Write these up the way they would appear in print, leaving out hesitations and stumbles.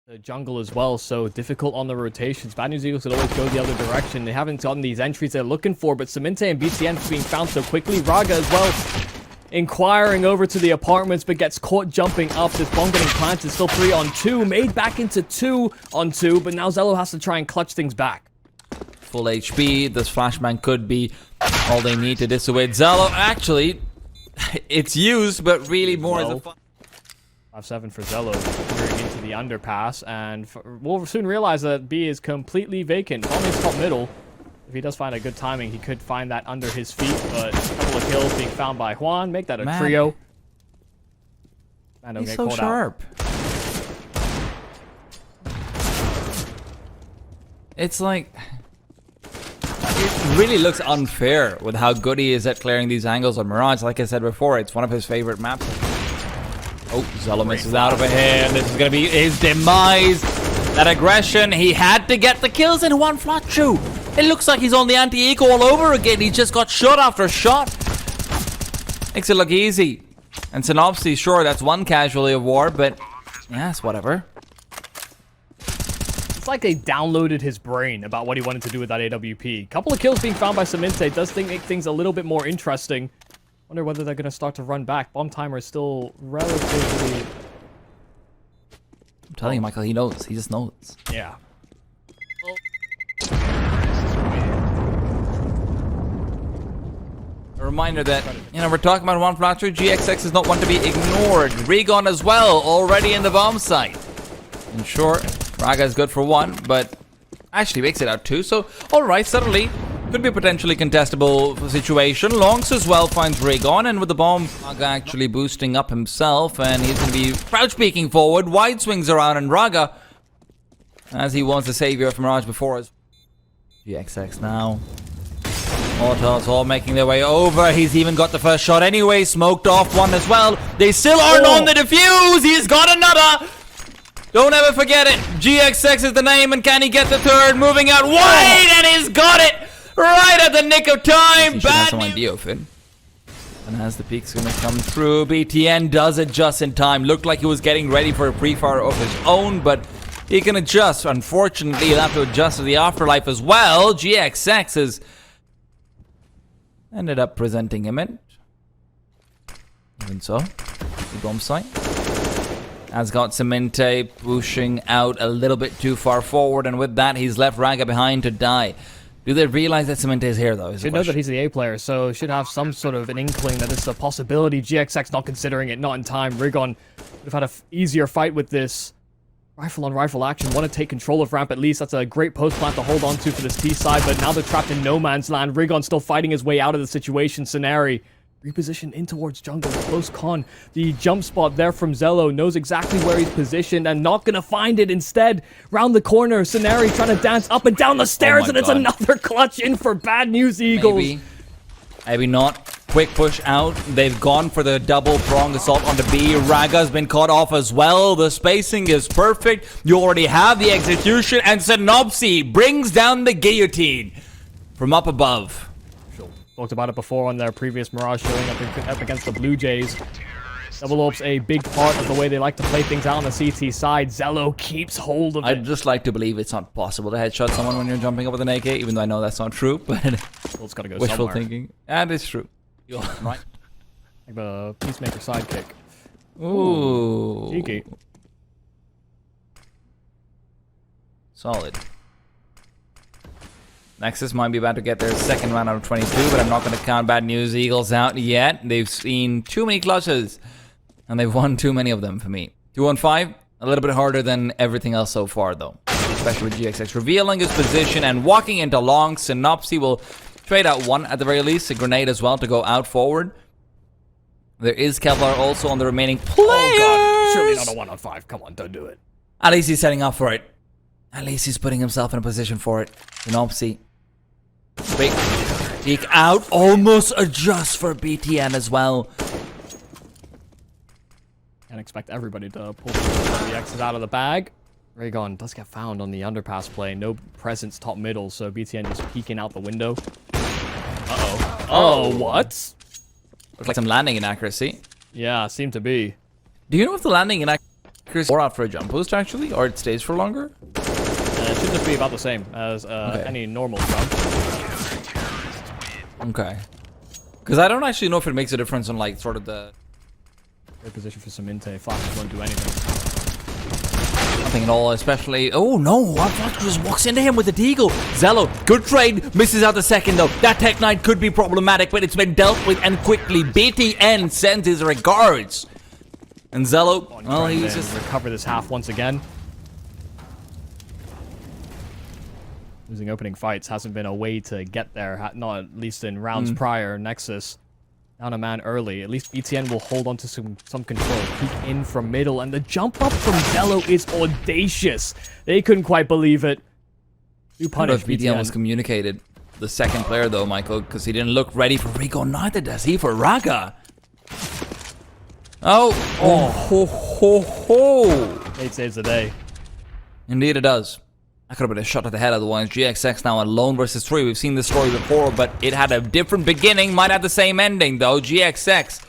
The jungle as well, so difficult on the rotations. Bad News Eagles could always go the other direction. They haven't gotten these entries they're looking for, but Cemente and BTN being found so quickly. Raga as well, inquiring over to the apartments, but gets caught jumping up. This bomb getting planted, still 3-on-2, made back into 2-on-2, but now Zello has to try and clutch things back. Full HP, this flashbang could be all they need to dissuade Zello. Actually, it's used, but really more as a fun. 5-7 for Zello, entering into the underpass, and we'll soon realize that B is completely vacant. Bomb is top middle. If he does find a good timing, he could find that under his feet, but a couple of kills being found by Juan. Make that a trio. Man, don't he's get so caught sharp. It's like... It really looks unfair with how good he is at clearing these angles on Mirage. Like I said before, it's one of his favorite maps. Oh, Zello misses out of a hand. This is going to be his demise. That aggression, he had to get the kills in one flat shoe. It looks like he's on the anti-eco all over again. He just got shot after shot. Makes it look easy. And Synopsy, sure, that's one casualty of war, but yes, whatever. It's like they downloaded his brain about what he wanted to do with that AWP. Couple of kills being found by Cemente does make things a little bit more interesting. Wonder whether they're going to start to run back. Bomb timer is still relatively... I'm telling you, Michael, he knows. He just knows. Yeah. A reminder that, you know, we're talking about one flat through. GXX is not one to be ignored. Regon as well, already in the bomb site. And sure, Raga is good for one, but actually makes it out two. So, alright, suddenly... could be a potentially contestable situation. Longs as well finds Regon, and with the bomb, Raga actually boosting up himself, and he's going to be crouch peeking forward. Wide swings around, and Raga, as he was the savior of Mirage before us. GXX now. Molotovs all making their way over. He's even got the first shot anyway. Smoked off one as well. They still aren't on the defuse. He's got another. Don't ever forget it. GXX is the name, and can he get the third? Moving out wide, and he's got it. Right at the nick of time. Bad some idea, Finn. And as the peak's gonna come through, BTN does adjust in time. Looked like he was getting ready for a pre-fire of his own, but he can adjust. Unfortunately, he'll have to adjust to the afterlife as well. GXX has ended up presenting him in. Even so, the bomb site has got Cemente pushing out a little bit too far forward, and with that, he's left Raga behind to die. Do they realize that Cemente is here, though? Should know that he's the A player, so should have some sort of an inkling that this is a possibility. GXX not considering it, not in time. Rigon would have had an easier fight with this. Rifle on rifle action. Want to take control of ramp at least. That's a great post plant to hold on to for this T side, but now they're trapped in no man's land. Rigon still fighting his way out of the situation. Scenari repositioned in towards jungle. Close con. The jump spot there from Zello knows exactly where he's positioned and not gonna find it. Instead, round the corner, Scenari trying to dance up and down the stairs, and it's another clutch in for Bad News Eagles. Maybe not. Quick push out. They've gone for the double prong assault on the B. Raga's been caught off as well. The spacing is perfect. You already have the execution, and Synopsy brings down the guillotine from up above. Talked about it before on their previous Mirage showing up against the Blue Jays. Double Ops a big part of the way they like to play things out on the CT side. Zello keeps hold of it. I'd just like to believe it's not possible to headshot someone when you're jumping up with an AK, even though I know that's not true, but well, it's gotta go wishful somewhere. thinking. And it's true. Right. Like the Peacemaker sidekick. Ooh. Cheeky. Solid. Nexus might be about to get their second round out of 22, but I'm not going to count Bad News Eagles out yet. They've seen too many clutches, and they've won too many of them for me. 2-on-5, a little bit harder than everything else so far, though. Especially with GXX revealing his position and walking into long. Synopsy will trade out one at the very least, a grenade as well to go out forward. There is Kevlar also on the remaining players. Oh, God. Surely not a 1-on-5. Come on, don't do it. At least he's setting up for it. At least he's putting himself in a position for it. Synopsy. Big peek out. Almost adjust for BTN as well. Can't expect everybody to pull the X's out of the bag. Raygon does get found on the underpass play. No presence top middle, so BTN just peeking out the window. Uh-oh. Oh, what? Looks like some landing inaccuracy. Yeah, seemed to be. Do you know if the landing inaccuracy accuracy. Or out for a jump boost, actually? Or it stays for longer? It should just be about the same as any normal jump. Okay. Because I don't actually know if it makes a difference on, like, sort of the... Great position for Saminte. Flashes won't do anything. Nothing at all, especially... Oh, no! One just walks into him with a deagle. Zello, good trade. Misses out the second, though. That Tech Knight could be problematic, but it's been dealt with and quickly. BTN sends his regards. And Zello, well, he's just... recover this half once again. Losing opening fights hasn't been a way to get there, not at least in rounds prior. Nexus down a man early. At least BTN will hold on to some control. Peek in from middle, and the jump up from Zello is audacious. They couldn't quite believe it. You punish BTN was communicated. The second player, though, Michael, because he didn't look ready for Rico. Neither does he for Raga. Oh, ho, ho, ho. 8 saves a day. Indeed it does. That could have been a shot at the head otherwise. GXX now alone versus 3. We've seen this story before, but it had a different beginning. Might have the same ending, though. GXX.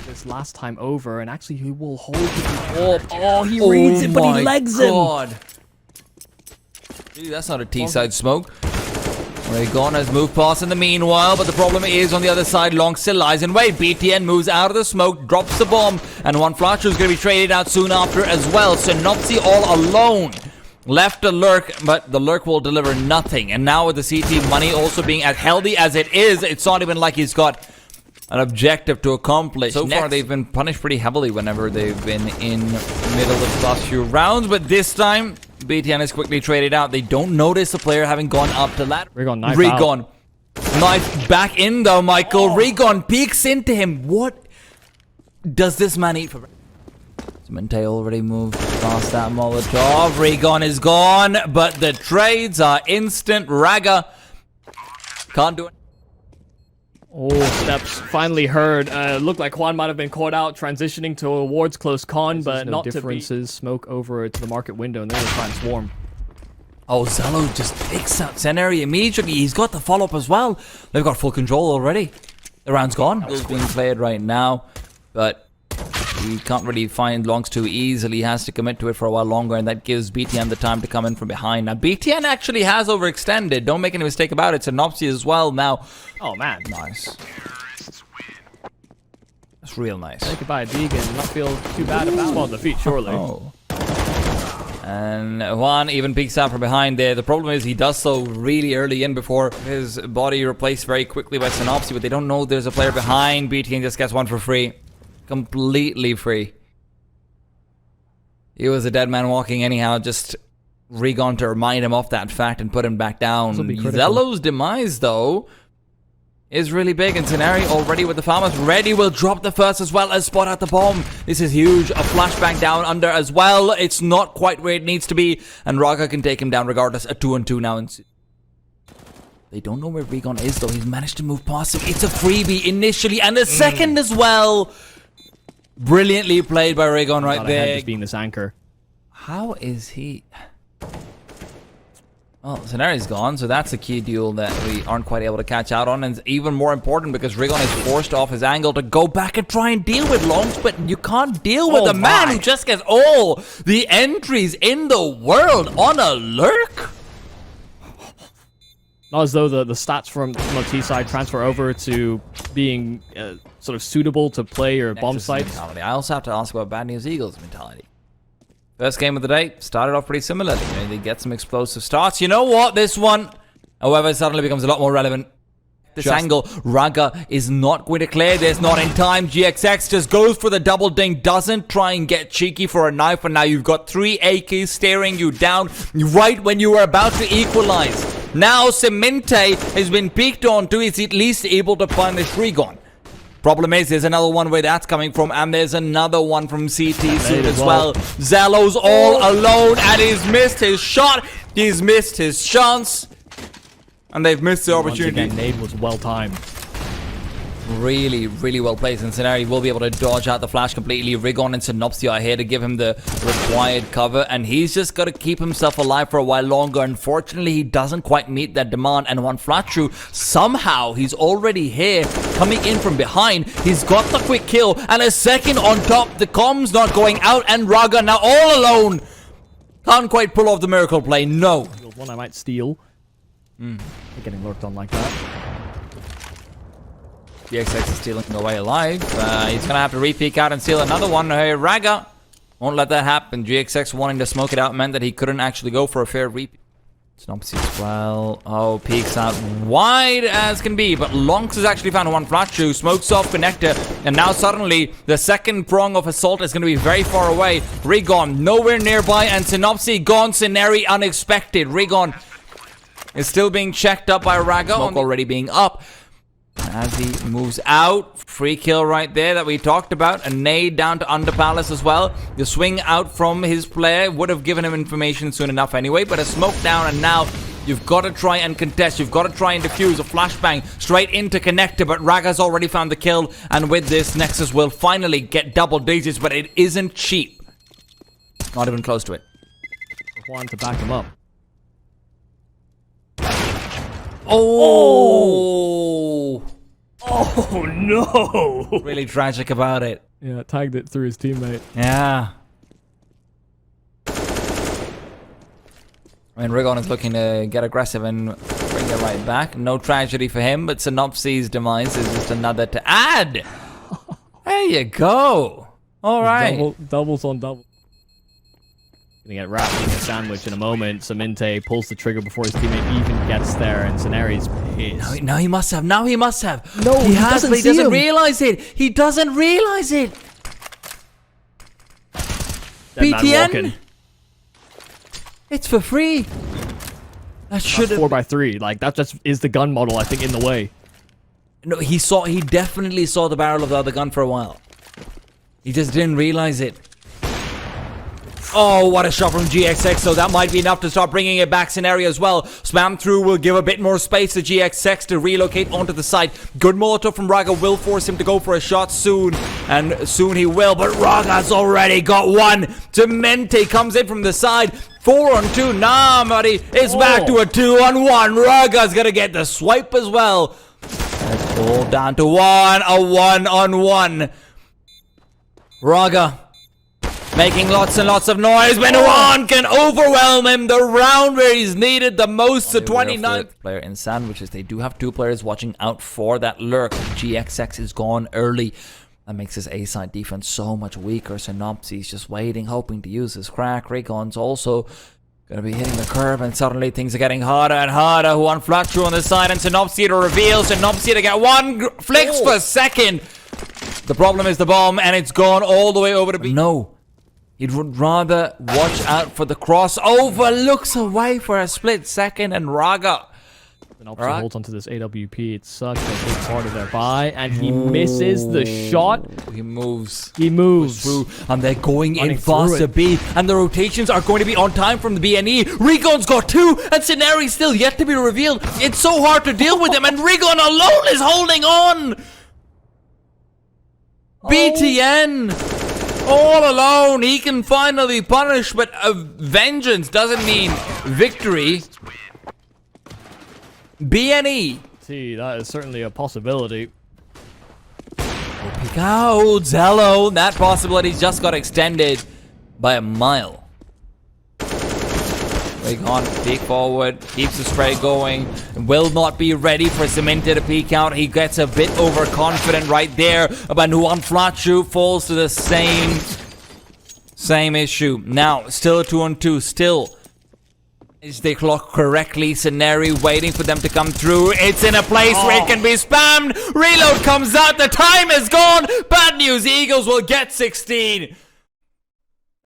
This last time over, and actually he will hold it up. Oh, he reads it, but he legs him. Dude, that's not a T-side smoke. Raygon has moved past in the meanwhile, but the problem is on the other side, Long still lies in wait. BTN moves out of the smoke, drops the bomb, and one Flasher is going to be traded out soon after as well. Synopsy all alone. Left a lurk, but the lurk will deliver nothing. And now with the CT money also being as healthy as it is, it's not even like he's got an objective to accomplish. So far, they've been punished pretty heavily whenever they've been in the middle of the last few rounds. But this time, BTN is quickly traded out. They don't notice the player having gone up to ladder. Raygon knife back in though, Michael. Raygon peeks into him. What does this man eat for? Minte already moved past that Molotov. Raygon is gone, but the trades are instant. Raga can't do it. Oh, steps finally heard. Looked like Quan might have been caught out, transitioning towards close con, but not differences. Smoke over to the market window, and they're gonna try and swarm. Oh, Zello just picks up Cenary immediately. He's got the follow-up as well. They've got full control already. The round's gone. It's being played right now, but he can't really find Longs too easily. He has to commit to it for a while longer, and that gives BTN the time to come in from behind. Now, BTN actually has overextended. Don't make any mistake about it. Synopsy as well now. Oh, man. Nice. That's real nice. Say goodbye, Deegan. Not feel too bad about well, defeat, surely. Oh. And Juan even peeks out from behind there. The problem is he does so really early in before his body replaced very quickly by Synopsy, but they don't know there's a player behind. BTN just gets one for free. Completely free. He was a dead man walking anyhow, just Raygon to remind him of that fact and put him back down. Zello's demise, though, is really big, and Cenary already with the farmers ready will drop the first as well as spot out the bomb. This is huge. A flashbang down under as well. It's not quite where it needs to be, and Raga can take him down regardless. A 2-on-2 now. They don't know where Raygon is, though. He's managed to move past him. It's a freebie initially, and a second as well. Brilliantly played by Raygon right there. Just being this anchor. How is he? Well, Cenari's gone, so that's a key duel that we aren't quite able to catch out on. And it's even more important because Raygon is forced off his angle to go back and try and deal with Longs, but you can't deal with a man who just gets all the entries in the world on a lurk. Not as though the stats from the T side transfer over to being sort of suitable to play your bomb sites. Mentality. I also have to ask about Bad News Eagles mentality. First game of the day started off pretty similarly. You know, they get some explosive starts. You know what? This one, however, suddenly becomes a lot more relevant. This angle, Raga is not going to clear this, not in time. GXX just goes for the double ding, doesn't try and get cheeky for a knife, and now you've got 3 AKs staring you down right when you were about to equalize. Now Saminte has been peeked onto, he's at least able to punish Raygon. Problem is, there's another one where that's coming from, and there's another one from CT soon as well. Zello's all alone, and he's missed his shot. He's missed his chance. And they've missed the opportunity. Once again, nade was well timed. Really, really well placed. And Scenario will be able to dodge out the flash completely. Rigon and Synopsy are here to give him the required cover. And he's just got to keep himself alive for a while longer. Unfortunately, he doesn't quite meet that demand. And One Flatru, somehow, he's already here, coming in from behind. He's got the quick kill. And a second on top. The comm's not going out. And Raga now all alone. Can't quite pull off the miracle play. No. One I might steal. Getting lurked on like that. GXX is stealing away alive. He's going to have to re-peek out and steal another one. Raga won't let that happen. GXX wanting to smoke it out meant that he couldn't actually go for a fair re-peek. Snopsy as well. Oh, peeks out wide as can be. But Lonks has actually found One Flatru. Smokes off connector. And now suddenly the second prong of assault is going to be very far away. Rigon nowhere nearby. And Synopsy gone. Scenario unexpected. Rigon is still being checked up by Raga. Smoke already being up. As he moves out, free kill right there that we talked about. A nade down to Under Palace as well. The swing out from his player would have given him information soon enough anyway. But a smoke down, and now you've got to try and contest. You've got to try and defuse a flashbang straight into connector. But Raga's already found the kill. And with this, Nexus will finally get double digits. But it isn't cheap. Not even close to it. Juan to back him up. Oh! Oh no! Really tragic about it. Yeah, tagged it through his teammate. Yeah. I mean, Rigon is looking to get aggressive and bring it right back. No tragedy for him, but Synopsy's demise is just another to add. There you go. All right. Doubles on double. Gonna get wrapped in a sandwich in a moment. Saminte pulls the trigger before his teammate even gets there, and Scenario's pissed. No, he must have. Now he must have. No, he has, doesn't but he doesn't him. realize it. He doesn't realize it. BTN. It's for free. That should have 4x3. Like that just is the gun model. I think in the way. No, he definitely saw the barrel of the other gun for a while. He just didn't realize it. Oh, what a shot from GXX. So that might be enough to start bringing it back. Scenario as well. Spam through will give a bit more space to GXX to relocate onto the side. Good Molotov from Raga will force him to go for a shot soon. And soon he will. But Raga's already got one. Demente comes in from the side. 4 on 2. Nah, buddy. It's back to a 2 on 1. Raga's going to get the swipe as well. Let's pull down to 1. A 1 on 1. Raga making lots and lots of noise when one can overwhelm him. The round where he's needed the most. The 29th player in sandwiches. They do have 2 players watching out for that lurk. GXX is gone early. That makes his A-side defense so much weaker. Synopsy's just waiting, hoping to use his crack. Rigon's also gonna be hitting the curve, and suddenly things are getting harder and harder. One Flatru on the side, and Synopsy to reveal. Synopsy to get one flicks for second. The problem is the bomb, and it's gone all the way over to B. No. He would rather watch out for the crossover. Looks away for a split second, and Raga. Synopsy holds onto this AWP. It's such a big part of their buy, and he misses the shot. He moves. He moves. Through, and they're going in faster B, and the rotations are going to be on time from the BNE. Rigon's got 2, and Scenario's still yet to be revealed. It's so hard to deal with him, and Rigon alone is holding on. BTN. All alone, he can finally punish, but vengeance doesn't mean victory. BNE. See, that is certainly a possibility. Peek out, Zello. That possibility just got extended by a mile. Rigon, peek forward, keeps the spray going, will not be ready for Cemente to peek out. He gets a bit overconfident right there, but One Flatru falls to the same issue. Now, still a 2 on 2, still. Is the clock correctly? Scenario waiting for them to come through. It's in a place where it can be spammed. Reload comes out, the time is gone. Bad news, Eagles will get 16.